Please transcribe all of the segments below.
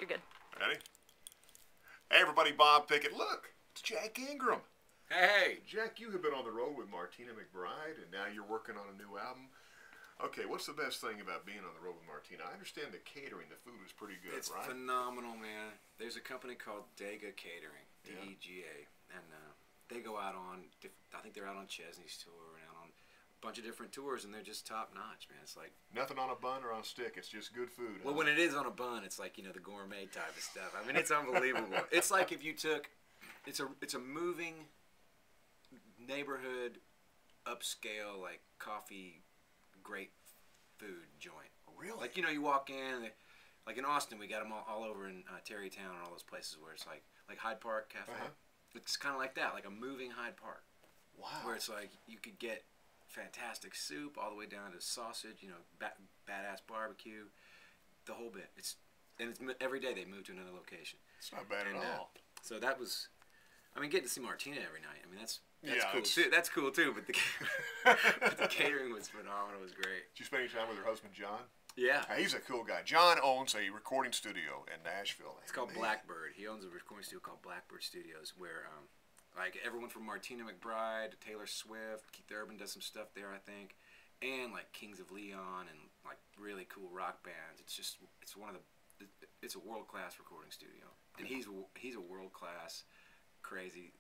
You're good. Ready? Hey, everybody, Bob Pickett. Look, it's Jack Ingram. Hey! Jack, you have been on the road with Martina McBride, and now you're working on a new album. Okay, what's the best thing about being on the road with Martina? I understand the catering, the food is pretty good, It's right? phenomenal, man. There's a company called Dega Catering, D-E-G-A, and they go out on, I think they're out on Chesney's tour and out on a bunch of different tours, and they're just top notch, man. It's like nothing on a bun or on a stick. It's just good food. Well, when it is on a bun, it's like, you know, the gourmet type of stuff. I mean, it's unbelievable. It's like if you took, it's a moving neighborhood, upscale, like coffee, great food joint. Really? Like, you know, you walk in, like in Austin, we got them all over in Terrytown and all those places where it's like Hyde Park Cafe. It's kind of like that, like a moving Hyde Park. Wow. Where it's like you could get fantastic soup all the way down to sausage, you know, badass barbecue, the whole bit. It's every day they move to another location. It's not bad at all. So that was, I mean, getting to see Martina every night. I mean, that's yeah, cool too. That's cool too. But the catering was phenomenal. It was great. Did you spend any time with her husband, John? Yeah. He's a cool guy. John owns a recording studio in Nashville. It's called Blackbird. He owns a recording studio called Blackbird Studios where, like, everyone from Martina McBride to Taylor Swift, Keith Urban does some stuff there, I think, and like Kings of Leon and like really cool rock bands. It's just, it's a world-class recording studio, and he's a world-class, crazy.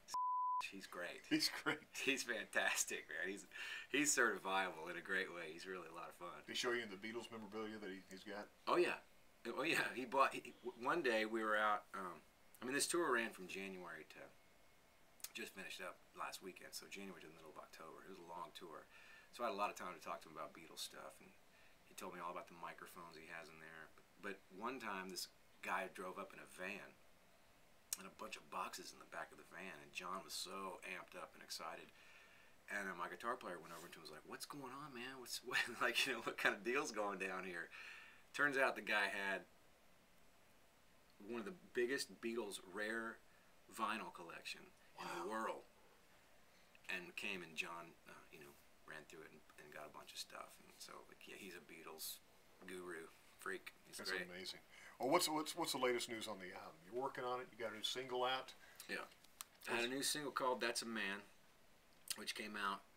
He's great. He's great. He's fantastic, man. He's certifiable in a great way. He's really a lot of fun. Did he show you the Beatles memorabilia that he's got? Oh yeah, oh yeah. He bought. One day we were out. I mean, this tour ran from January to just finished up last weekend, so January to the middle of October. It was a long tour, so I had a lot of time to talk to him about Beatles stuff, and he told me all about the microphones he has in there. But one time, this guy drove up in a van. And a bunch of boxes in the back of the van, and John was so amped up and excited. And my guitar player went over to him and was like, "What's going on, man? What like, you know, what kind of deal's going down here?" Turns out the guy had one of the biggest Beatles rare vinyl collection in the world, and came and John, you know, ran through it and got a bunch of stuff. And so, like, yeah, he's a Beatles guru, freak. He's That's great. Amazing. Well, what's the latest news on the album? You're working on it. You got a new single out. Yeah, I had a new single called "That's a Man," which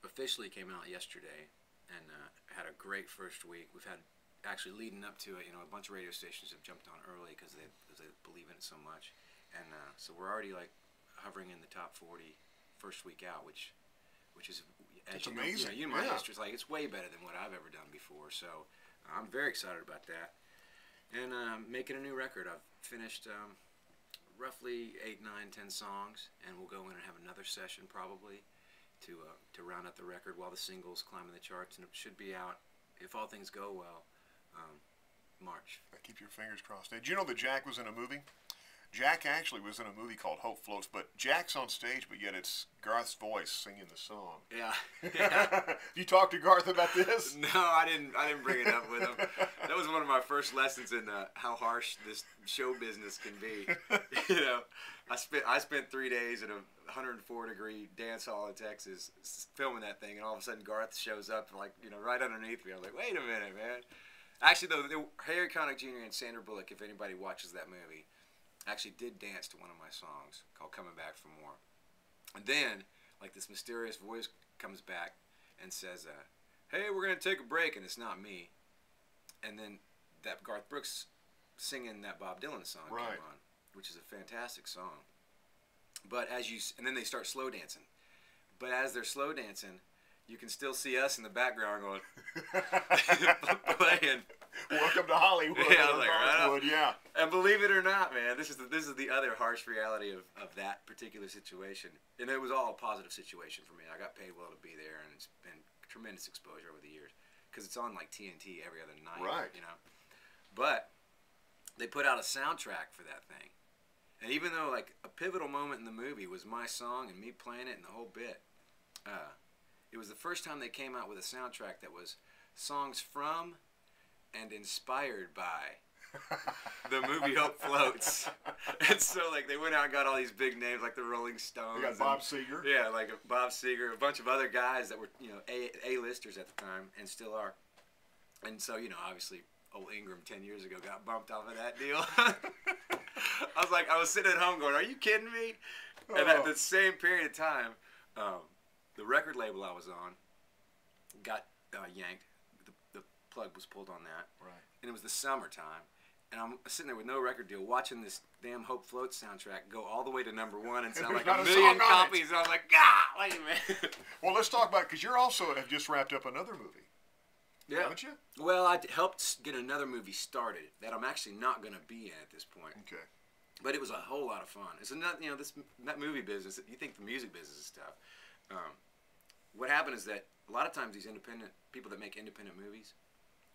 officially came out yesterday, and had a great first week. We've had actually leading up to it, you know, a bunch of radio stations have jumped on early because they believe in it so much, and so we're already like hovering in the top 40 first week out, which is it's amazing. You know, my history is like it's way better than what I've ever done before, so I'm very excited about that. And making a new record. I've finished roughly 8, 9, 10 songs, and we'll go in and have another session probably to round out the record while the singles climbing the charts, and it should be out, if all things go well, March. Keep your fingers crossed. Did you know that Jack was in a movie? Jack actually was in a movie called Hope Floats, but Jack's on stage, but yet it's Garth's voice singing the song. Yeah. You talked to Garth about this? No, I didn't bring it up with him. That was one of my first lessons in how harsh this show business can be. You know, I spent 3 days in a 104-degree dance hall in Texas filming that thing, and all of a sudden Garth shows up, like, you know, right underneath me. I was like, wait a minute, man. Actually, though, Harry Connick Jr. and Sandra Bullock, if anybody watches that movie, actually did dance to one of my songs called "Coming Back for More." And then, like, this mysterious voice comes back and says, "Hey, we're going to take a break," and it's not me. And then that Garth Brooks singing that Bob Dylan song came on, which is a fantastic song. But and then they start slow dancing. But as they're slow dancing, you can still see us in the background going, playing. Welcome to Hollywood. Yeah, like, Hollywood, yeah. And believe it or not, man, this is the other harsh reality of that particular situation. And it was all a positive situation for me. I got paid well to be there, and it's been tremendous exposure over the years because it's on like TNT every other night. Right. You know. But they put out a soundtrack for that thing, and even though like a pivotal moment in the movie was my song and me playing it and the whole bit, it was the first time they came out with a soundtrack that was songs from and inspired by the movie Hope Floats. And so, like, they went out and got all these big names, like the Rolling Stones. You got Bob Seger. Yeah, like Bob Seger, a bunch of other guys that were, you know, A-listers at the time and still are. And so, you know, obviously, old Ingram 10 years ago got bumped off of that deal. I was sitting at home going, "Are you kidding me?" And at the same period of time, the record label I was on got yanked. The plug was pulled on that. Right. And it was the summertime. And I'm sitting there with no record deal watching this damn Hope Floats soundtrack go all the way to #1 and sound like a million copies. And I was like, golly, man. Well, let's talk about it, because you're also have just wrapped up another movie. Yeah. Haven't you? Well, I helped get another movie started that I'm actually not going to be in at this point. Okay. But it was a whole lot of fun. It's not, that movie business, you think the music business is tough. What happened is that a lot of times these independent people that make independent movies,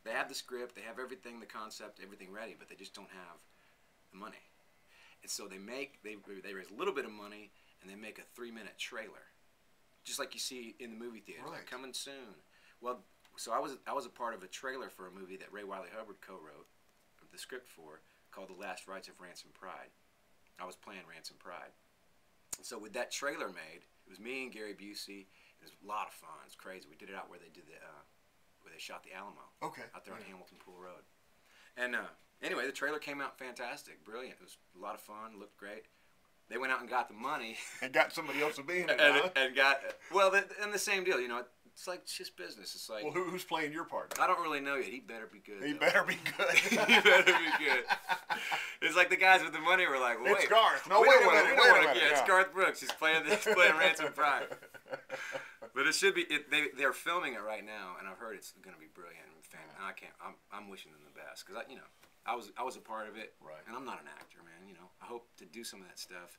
they have the script, they have everything, the concept, everything ready, but they just don't have the money. And so they raise a little bit of money and they make a 3-minute trailer, just like you see in the movie theater. Right. Like, coming soon. Well, so I was a part of a trailer for a movie that Ray Wiley Hubbard co-wrote the script for, called The Last Rites of Ransom Pride. I was playing Ransom Pride. And so with that trailer made, it was me and Gary Busey. It was a lot of fun. It's crazy. We did it out where they did where they shot the Alamo. Okay. Out there on Hamilton Pool Road. And anyway, the trailer came out fantastic, brilliant. It was a lot of fun, looked great. They went out and got the money. And got somebody else to be in it, and got, well, and the same deal, it's like, it's just business. It's like, well, who's playing your part? I don't really know yet. He better be good. He better be good. He better be good. It's like the guys with the money were like, well, it's wait. Garth. No, wait a minute. Yeah, it's Garth Brooks. He's playing Ransom Pride. But it should be. They're filming it right now, and I've heard it's going to be brilliant. And I'm wishing them the best, because I was a part of it. Right. And I'm not an actor, man. I hope to do some of that stuff,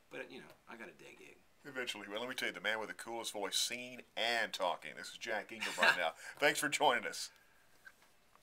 but I got a day gig. Eventually. Well, let me tell you, the man with the coolest voice, singing and talking. This is Jack Ingram right now. Thanks for joining us.